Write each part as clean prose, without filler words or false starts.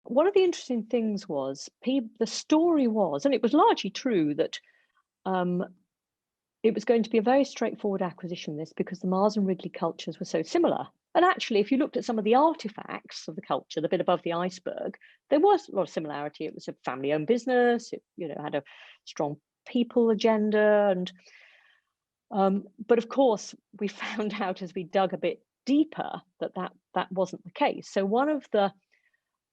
one of the interesting things was the story was, and it was largely true, that um, it was going to be a very straightforward acquisition, this, because the Mars and Wrigley cultures were so similar. And actually, if you looked at some of the artifacts of the culture, the bit above the iceberg, there was a lot of similarity. It was a family-owned business. It, had a strong people agenda, and but of course, we found out as we dug a bit deeper that wasn't the case. So one of the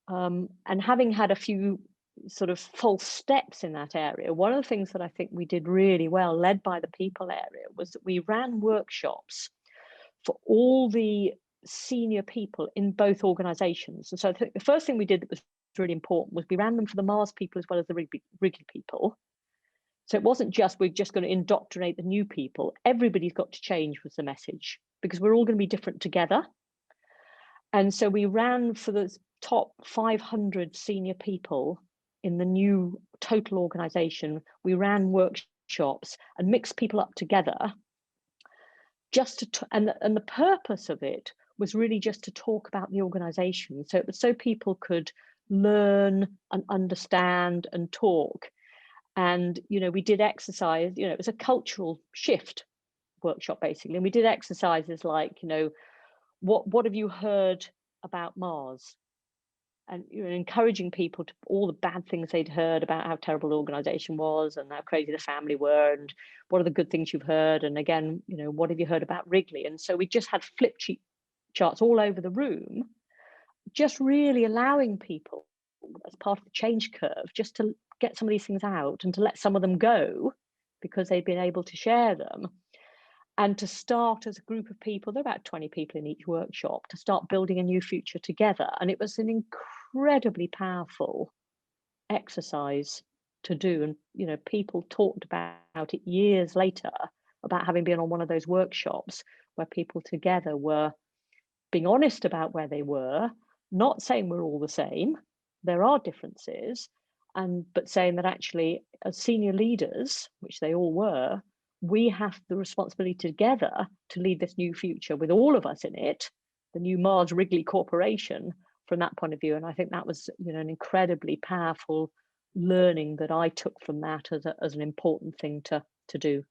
and having had a few sort of false steps in that area, one of the things that I think we did really well, led by the people area, was that we ran workshops for all the senior people in both organizations. And so I think the first thing we did that was really important was we ran them for the Mars people as well as the Wrigley people. So it wasn't just we're just going to indoctrinate the new people. Everybody's got to change was the message, because we're all going to be different together. And so we ran for the top 500 senior people in the new total organization. We ran workshops and mixed people up together, just to, and the purpose of it was really just to talk about the organization. So it was so people could learn and understand and talk. And, we did exercise, it was a cultural shift workshop basically. And we did exercises like, what have you heard about Mars? And encouraging people to all the bad things they'd heard about how terrible the organization was and how crazy the family were, and what are the good things you've heard, and again, what have you heard about Wrigley? And so we just had flip sheet charts all over the room, just really allowing people as part of the change curve just to get some of these things out and to let some of them go because they've been able to share them, and to start as a group of people, there are about 20 people in each workshop, to start building a new future together. And it was an incredibly powerful exercise to do. And, people talked about it years later, about having been on one of those workshops where people together were being honest about where they were, not saying we're all the same, there are differences, but saying that actually, as senior leaders, which they all were, we have the responsibility together to lead this new future with all of us in it, the new Mars Wrigley Corporation, from that point of view. And I think that was, an incredibly powerful learning that I took from that as an important thing to do.